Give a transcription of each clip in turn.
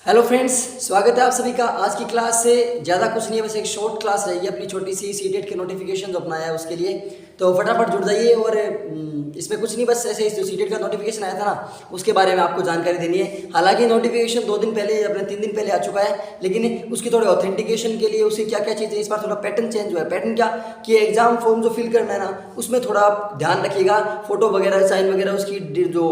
Hello friends, स्वागत है आप सभी का। आज की क्लास से ज़्यादा कुछ नहीं है, बस एक शॉर्ट क्लास रहेगी अपनी छोटी सी सीटेट के नोटिफिकेशन जो अपना आया है उसके लिए। तो फटाफट जुड़ जाइए। और इसमें कुछ नहीं, बस ऐसे जो सीटेट का नोटिफिकेशन आया था ना उसके बारे में आपको जानकारी देनी है। हालांकि नोटिफिकेशन 2 दिन पहले अपने 3 दिन पहले आ चुका है, लेकिन उसकी थोड़े ऑथेंटिकेशन के लिए उसकी क्या क्या चीज़ें, इस बार थोड़ा पैटर्न चेंज हुआ है। पैटर्न क्या कि एग्जाम फॉर्म जो फिल करना है ना उसमें थोड़ा आप ध्यान रखिएगा, फोटो वगैरह साइन वगैरह उसकी जो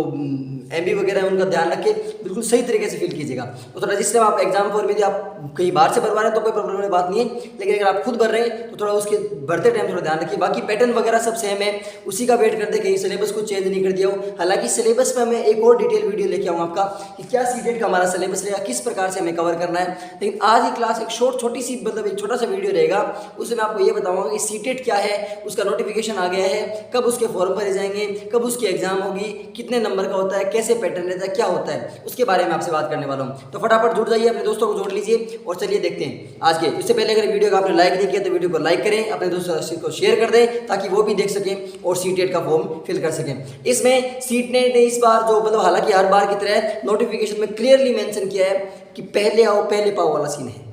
एमबी वगैरह है उनका ध्यान रख के बिल्कुल सही तरीके से फिल कीजिएगा। तो थोड़ा जिस टाइम आप एग्जाम फॉर्म यदि आप कहीं बाहर से भरवा रहे हैं तो कोई प्रॉब्लम वाली बात नहीं है, लेकिन अगर आप खुद भर रहे हैं तो थोड़ा उसके भरते टाइम थोड़ा ध्यान रखिए। बाकी पैटर्न वगैरह सब सेम है, उसी का वेट करते कहीं सिलेबस को चेंज नहीं कर दिया हो। हालांकि सिलेबस में मैं एक और डिटेल वीडियो लेके आऊँ आपका कि क्या सीटेट का हमारा सिलेबस रहेगा, किस प्रकार से हमें कवर करना है। लेकिन आज ही क्लास एक छोटी सी मतलब एक छोटा सा वीडियो रहेगा, उसमें मैं आपको ये बताऊंगा कि सीटेट क्या है, उसका नोटिफिकेशन आ गया है, कब उसके फॉर्म भरे जाएंगे, कब उसकी एग्जाम होगी, कितने नंबर का होता है, कैसे पैटर्न रहता है, क्या होता है, उसके बारे में आपसे बात करने वाला हूँ। तो फटाफट जुड़ जाइए, अपने दोस्तों को जोड़ लीजिए और चलिए देखते हैं आज के। इससे पहले अगर वीडियो को आपने लाइक नहीं किया तो वीडियो को लाइक करें, अपने दोस्तों को शेयर कर दें ताकि वो भी देख सकें और सीटेट का फॉर्म फिल कर सकें। इसमें सीटेट ने इस बार जो मतलब हालांकि हर बार की तरह नोटिफिकेशन में क्लियरली मेंशन किया है कि पहले आओ पहले पाओ वाला सीन है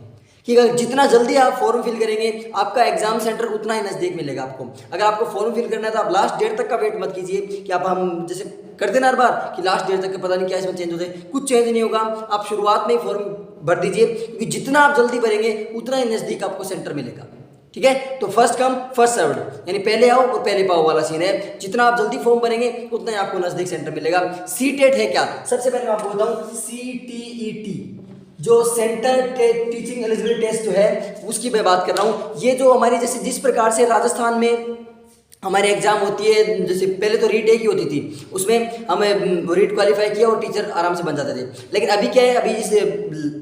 कि अगर जितना जल्दी आप फॉर्म फिल करेंगे आपका एग्जाम सेंटर उतना ही नज़दीक मिलेगा आपको। अगर आपको फॉर्म फिल करना है तो आप लास्ट डेट तक का वेट मत कीजिए कि आप हम जैसे करते ना हर बार कि लास्ट डेट तक का पता नहीं क्या इसमें चेंज होता है, कुछ चेंज नहीं होगा। आप शुरुआत में ही फॉर्म भर दीजिए क्योंकि जितना आप जल्दी भरेंगे उतना ही नज़दीक आपको सेंटर मिलेगा। ठीक है, तो फर्स्ट कम फर्स्ट सर्व्ड, यानी पहले आओ और पहले पाओ वाला सीन है। जितना आप जल्दी फॉर्म भरेंगे उतना ही आपको नज़दीक सेंटर मिलेगा। सीटेट है क्या, सबसे पहले मैं आपको बताऊँ CTET जो सेंटर टीचिंग एलिजिबिलिटी टेस्ट जो है उसकी मैं बात कर रहा हूँ। ये जो हमारी जैसे जिस प्रकार से राजस्थान में हमारे एग्जाम होती है, जैसे पहले तो रीट एक ही होती थी, उसमें हमें रीट क्वालिफाई किया और टीचर आराम से बन जाते थे। लेकिन अभी क्या है,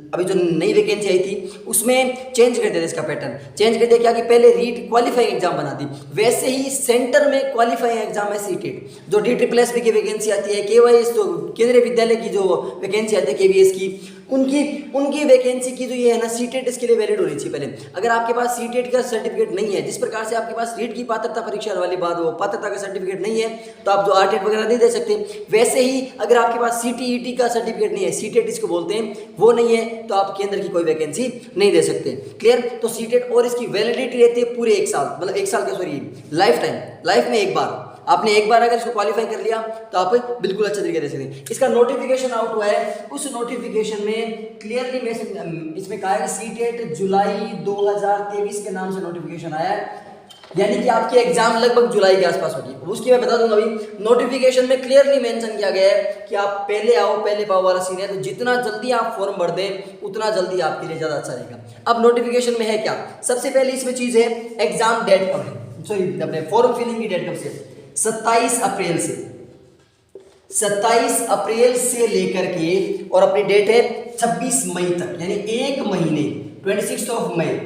अभी जो नई वैकेंसी आई थी उसमें चेंज कर दिया इसका पैटर्न, चेंज कर दिया क्या कि पहले रीट क्वालिफाइंग एग्जाम बना दी, वैसे ही सेंटर में क्वालिफाइंग एग्जाम है सीटेट। जो DSSS की वैकेंसी आती है, KYS जो केंद्रीय विद्यालय की जो वैकेंसी आती है KVS की, उनकी वैकेंसी की जो ये है ना सीटेट इसके लिए वैलिड होनी चाहिए पहले। अगर आपके पास सीटेट का सर्टिफिकेट नहीं है, जिस प्रकार से आपके पास रीट की पात्रता परीक्षा वाली बात हो, पात्रता का सर्टिफिकेट नहीं है तो आप जो RTET वगैरह नहीं दे सकते, वैसे ही अगर आपके पास CTET का सर्टिफिकेट नहीं है, सीटेट इसको बोलते हैं, वो नहीं है तो आप केंद्र की कोई वैकेंसी नहीं दे सकते। क्लियर, तो सीटेट और इसकी वैलिडिटी रहती है पूरे 1 साल, मतलब 1 साल का सॉरी लाइफ टाइम, लाइफ में एक बार। आपने एक बार अगर इसको क्वालिफाई कर लिया तो आप बिल्कुल अच्छे तरीके से देख। इसका नोटिफिकेशन आउट हुआ है, उस नोटिफिकेशन में क्लियरली मैसेज इसमें कहा है सीटेट जुलाई 2023 के नाम से नोटिफिकेशन आया है, यानी कि आपके एग्जाम लगभग जुलाई के आसपास होगी। उसकी मैं बता दूंगा, अभी नोटिफिकेशन में क्लियरली मेंशन किया गया है कि आप पहले आओ पहले पाओ वाला सीन है। तो जितना जल्दी आप फॉर्म भर दें उतना जल्दी आपके लिए ज़्यादा अच्छा रहेगा। अब नोटिफिकेशन में है क्या, सबसे पहले इसमें चीज़ है एग्जाम डेट कब है, सॉरी अपने फॉर्म फिलिंग की डेट कब से, 27 अप्रैल से, 27 अप्रैल से लेकर के और अपनी डेट है 26 मई तक, यानी एक महीने 26 मई,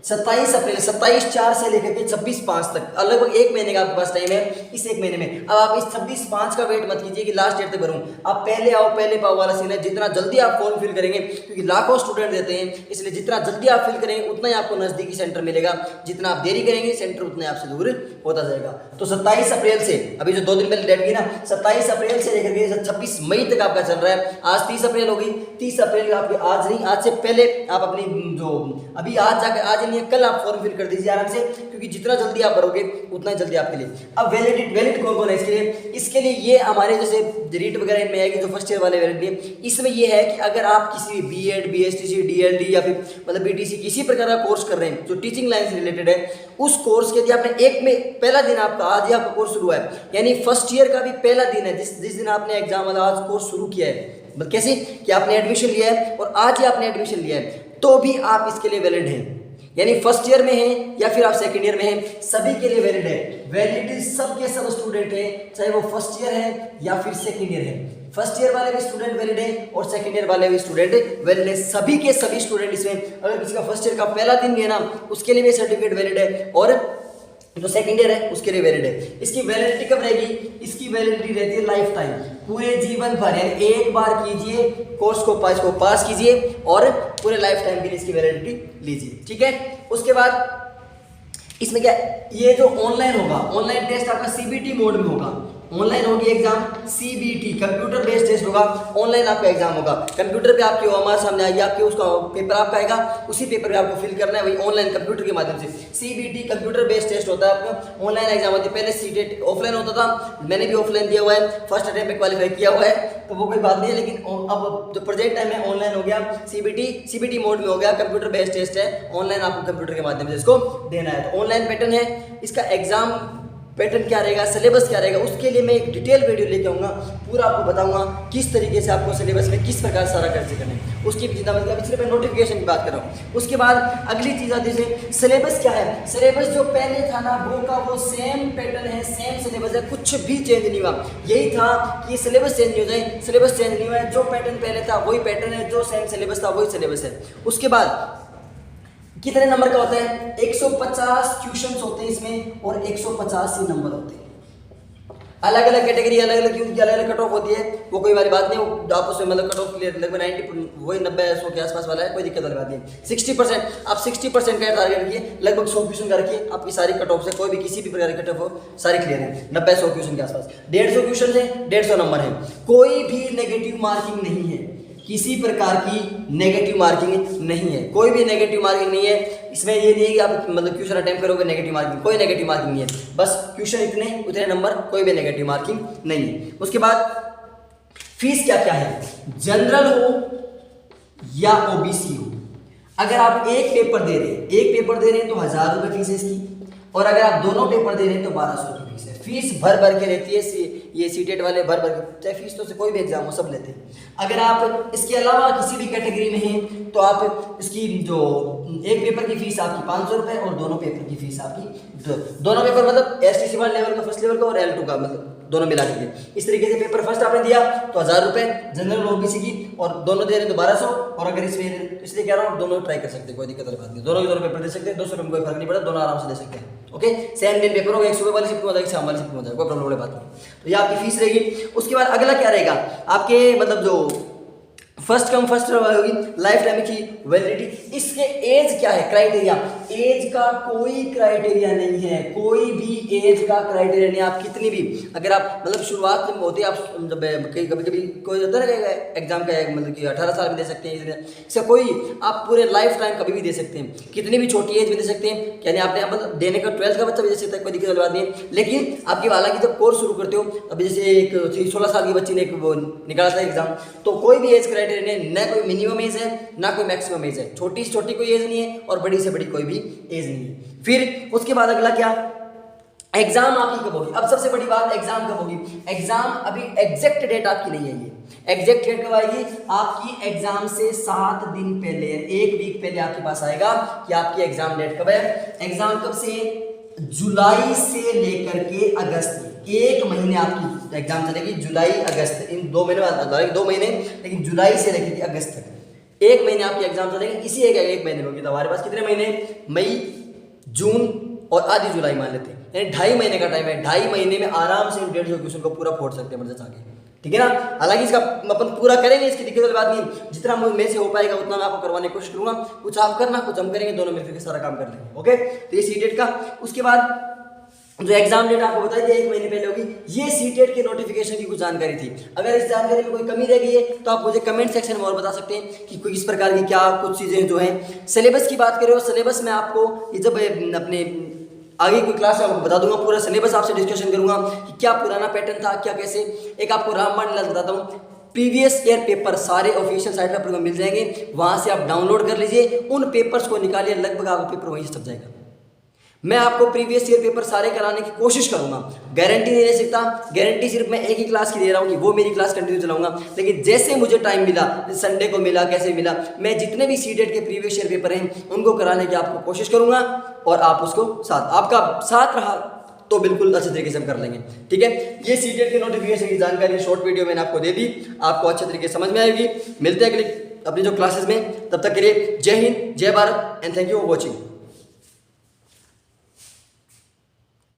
27 अप्रैल 27/4 से लेकर के 26/5 तक, लगभग एक महीने का आपके पास टाइम है। इस एक महीने में अब आप इस 26/5 का वेट मत कीजिए कि लास्ट डेट तक भरूं, आप पहले आओ पहले पाओ वाला सीन है। जितना जल्दी आप फॉर्म फिल करेंगे, क्योंकि लाखों स्टूडेंट देते हैं, इसलिए जितना जल्दी आप फिल करेंगे उतना ही आपको नजदीकी सेंटर मिलेगा। जितना आप देरी करेंगे सेंटर उतना आपसे दूर होता जाएगा। तो 27 अप्रैल से, अभी जो 2 दिन पहले डेट की ना, 27 अप्रैल से लेकर के 26 मई तक आपका चल रहा है। आज 30 अप्रैल होगी, 30 अप्रैल आपके आज नहीं, आज से पहले आप अपनी जो अभी आज जाकर आज कल आप फॉर्म फिल कर दीजिए आराम से, क्योंकि जितना जल्दी आप भरोगे उतना ही जल्दी आपके लिए। अब वैलिड कौन कौन है इसके लिए ये हमारे जैसे रीट वगैरह में आएगी जो फर्स्ट ईयर वाले वैलिडिटी, इसमें ये है कि अगर आप किसी BEd BSTC DLD या फिर मतलब BTC किसी प्रकार का कोर्स कर रहे हैं जो टीचिंग लाइन से रिलेटेड है, उस कोर्स के यदि आपने एक में पहला दिन आपका आज ही आपका कोर्स शुरू है, यानी फर्स्ट ईयर का भी पहला दिन है जिस दिन आपने एग्जाम वाला आज कोर्स शुरू किया है, मतलब कैसे कि आपने एडमिशन लिया है और आज ही आपने एडमिशन लिया है, तो भी आप इसके लिए वैलिड हैं। यानी फर्स्ट ईयर में है या फिर आप सेकंड ईयर में हैं, सभी के लिए वैलिड है। वैलिडिटी सबके सब स्टूडेंट हैं, चाहे वो फर्स्ट ईयर है या फिर सेकंड ईयर है। फर्स्ट ईयर वाले भी स्टूडेंट वैलिड है और सेकंड ईयर वाले भी स्टूडेंट वैलिड है। सभी के सभी स्टूडेंट इसमें, अगर किसी का फर्स्ट ईयर का पहला दिन भी है ना, उसके लिए भी सर्टिफिकेट वैलिड है और जो सेकंड ईयर है उसके लिए वैलिड है। इसकी वैलिडिटी कब रहेगी, इसकी वैलिडिटी रहती है लाइफ टाइम, पूरे जीवन भर, यानी एक बार कीजिए कोर्स को पास कीजिए और पूरे लाइफ टाइम के लिए इसकी वैलिडिटी लीजिए। ठीक है, उसके बाद इसमें क्या, ये जो ऑनलाइन होगा, ऑनलाइन टेस्ट आपका CBT मोड में होगा। ऑनलाइन होगी exam, CBT computer based test होगा, ऑनलाइन आपका एग्जाम होगा, कंप्यूटर पे आपकी हमारे सामने आएगी, आपके उसका पेपर आपका आएगा, उसी पेपर पे आपको फिल करना है वही ऑनलाइन कंप्यूटर के माध्यम से। CBT कंप्यूटर बेस्ड टेस्ट होता है आपका, ऑनलाइन एग्जाम होती है। पहले सीटेट ऑफलाइन होता था, मैंने भी ऑफलाइन दिया हुआ है, फर्स्ट अटेम्प्ट पे क्वालिफाई किया हुआ है, तो वो कोई बात नहीं है। लेकिन अब जो प्रेजेंट टाइम में ऑनलाइन हो गया, CBT मोड में हो गया, कंप्यूटर बेस्ड टेस्ट है, ऑनलाइन आपको कंप्यूटर के माध्यम से इसको देना है। तो ऑनलाइन पैटर्न है, इसका एग्जाम पैटर्न क्या रहेगा, सिलेबस क्या रहेगा, उसके लिए मैं एक डिटेल वीडियो लेके आऊँगा, पूरा आपको बताऊंगा किस तरीके से आपको सिलेबस में किस प्रकार सारा खर्च करना है, उसकी भी चिंता मत करिए। सिर्फ मैं नोटिफिकेशन की बात कर रहा हूँ। उसके बाद अगली चीज़ आती है सिलेबस क्या है। सिलेबस जो पहले था ना वो का वो सेम पैटर्न है, सेम सिलेबस है, कुछ भी चेंज नहीं हुआ। यही था कि सिलेबस चेंज नहीं हो जाए, सिलेबस चेंज नहीं हुआ है, जो पैटर्न पहले था वही पैटर्न है, जो सेम सिलेबस था वही सिलेबस है। उसके बाद कितने नंबर का होता है, 150 क्वेश्चंस होते हैं इसमें और 150 ही नंबर होते हैं। अलग अलग कैटेगरी अलग अलग क्योंकि अलग अलग कट ऑफ होती है, वो कोई वाली बात नहीं, वो आप उसमें मतलब कट ऑफ क्लियर लगभग 90 वही 90-100 के आसपास वाला है, कोई दिक्कत वाली बात नहीं। 60% आप 60% का टारगेट रखिए, लगभग 100 क्वेश्चन का रखिए, आपकी सारी कट ऑफ से कोई भी किसी भी प्रकार की कट ऑफ हो सारी क्लियर है, 90-100 क्वेश्चन के आसपास। 150 क्वेश्चन है, 150 नंबर है, कोई भी नेगेटिव मार्किंग नहीं है, किसी प्रकार की नेगेटिव मार्किंग नहीं है, कोई भी नेगेटिव मार्किंग नहीं है इसमें। ये नहीं है कि आप मतलब क्वेश्चन अटेम्प्ट करोगे नेगेटिव मार्किंग, कोई नेगेटिव मार्किंग नहीं है, बस क्वेश्चन इतने उतने नंबर, कोई भी नेगेटिव मार्किंग नहीं है। उसके बाद फीस क्या क्या है, जनरल हो या OBC हो, अगर आप एक पेपर दे रहे हैं तो 1000 रुपये फीस है इसकी, और अगर आप दोनों पेपर दे रहे हैं तो 1200 की फीस है। फीस भर भर के रहती है, ये सीटेट वाले भर भर के, चाहे फीस तो से कोई भी एग्जाम हो सब लेते हैं। अगर आप इसके अलावा किसी भी कैटेगरी में हैं तो आप इसकी जो एक पेपर की फीस आपकी 500 रुपये और दोनों पेपर की फीस आपकी दोनों पेपर मतलब STC1 लेवल का फर्स्ट लेवल का और L2 का मतलब दोनों मिला के इस तरीके से पेपर फर्स्ट आपने दिया तो 1000 रुपये जनरल OBC की, और दोनों दे रहे तो 1200, और अगर इसमें इसलिए कह रहा हूँ दोनों ट्राई कर सकते हैं, कोई दिक्कत वाली बात नहीं, दोनों के दोनों पेपर दे सकते हैं, 200 रुपये में कोई फर्क नहीं पड़ता, दोनों आराम से दे सकते हैं। ओके, सेम दिन पेपर होगा, एक सुबह वाली शिफ्ट में हो जाएगी, शाम वाली शिफ्ट में हो जाएगा, कोई प्रॉब्लम वाली बात नहीं। तो ये आपकी फीस रहेगी। उसके बाद अगला क्या रहेगा आपके मतलब जो फर्स्ट कम फर्स्ट होगी, लाइफ टाइम की वैलिडिटी। इसके एज क्या है, क्राइटेरिया, एज का कोई क्राइटेरिया नहीं है, कोई भी एज का क्राइटेरिया नहीं। आप कितनी भी अगर आप मतलब शुरुआत में होती है, आप जब कभी कभी कोई होता है एग्जाम का मतलब कि 18 साल में दे सकते हैं, इससे कोई आप पूरे लाइफ टाइम कभी भी दे सकते हैं, कितनी भी छोटी एज में दे सकते हैं। यानी आपने मतलब देने का 12th का बच्चा भी दे सकता है, कोई दिक्कत वाली बात नहीं है। लेकिन आपकी हालांकि जब कोर्स शुरू करते हो, अभी जैसे एक 16 साल की बच्ची ने एक वो निकाला था एग्जाम, तो कोई भी एज क्राइटेरिया नहीं, ना कोई मिनिमम एज है ना कोई मैक्सिमम एज है, छोटी से छोटी कोई एज नहीं है और बड़ी से बड़ी कोई भी एज नहीं है। फिर उसके बाद अगला क्या, एग्जाम आपकी कब होगी। अब सबसे बड़ी बात एग्जाम कब होगी, एग्जाम अभी एग्जैक्ट डेट आपकी नहीं है, ये एग्जैक्ट डेट कब आएगी आपकी, एग्जाम से 7 दिन पहले, 1 वीक पहले आपके पास आएगा कि आपकी एग्जाम डेट कब है। एग्जाम कब से, जुलाई से लेकर के अगस्त, 1 महीने आपकी एग्जाम चलेगी, जुलाई अगस्त, इन 2 महीने, 2 महीने, लेकिन जुलाई से लेकर के अगस्त तक 1 महीने आपकी एग्जाम चलेगी। इसी एक महीने में होगी, तो हमारे पास कितने महीने, मई, जून और आधी जुलाई मान लेते हैं, यानी 2.5 महीने का टाइम है। 2.5 महीने में आराम से इन 150 क्वेश्चन को पूरा फोड़ सकते हैं मर्जी आगे, ठीक है ना। हालांकि इसका अपन पूरा करेंगे, इसकी दिक्कत वाली बात नहीं, जितना मेरे से हो पाएगा उतना मैं आपको करवाने की कोशिश करूंगा, कुछ आप करना कुछ हम करेंगे, दोनों मिलकर सारा काम कर लेंगे। ओके, तो ये सीटेट का। उसके बाद जो एग्जाम डेट आपको बताई थी 1 महीने पहले होगी, ये सीटेट के नोटिफिकेशन की कुछ जानकारी थी। अगर इस जानकारी में कोई कमी रह गई है तो आप मुझे कमेंट सेक्शन में और बता सकते हैं कि कोई इस प्रकार की क्या कुछ चीज़ें जो हैं। सिलेबस की बात करें, सिलेबस में आपको ये जब अपने आगे कोई क्लास में आपको बता दूंगा, पूरा सिलेबस आपसे डिस्कशन करूंगा कि क्या पुराना पैटर्न था, क्या कैसे। एक आपको रामबाण लीला बताता हूँ, प्रीवियस ईयर पेपर सारे ऑफिशियल साइट पर आपको मिल जाएंगे, वहाँ से आप डाउनलोड कर लीजिए, उन पेपर्स को निकालिए, लगभग आपको पेपर वहीं से छप जाएगा। मैं आपको प्रीवियस ईयर पेपर सारे कराने की कोशिश करूंगा, गारंटी नहीं दे सकता, गारंटी सिर्फ मैं एक ही क्लास की दे रहा हूँ कि वो मेरी क्लास कंटिन्यू चलाऊंगा। लेकिन जैसे मुझे टाइम मिला, संडे को मिला, कैसे मिला, मैं जितने भी सीटेट के प्रीवियस ईयर पेपर हैं उनको कराने की आपको कोशिश करूंगा, और आप उसको आपका साथ रहा तो बिल्कुल अच्छे तरीके से हम कर लेंगे, ठीक है। ये सीटेट के नोटिफिकेशन की जानकारी शॉर्ट वीडियो मैंने आपको दे दी, आपको अच्छे तरीके से समझ में आएगी। मिलते हैं अगली अपनी जो क्लासेस में, तब तक के लिए जय हिंद, जय Bharat and thank you for watching.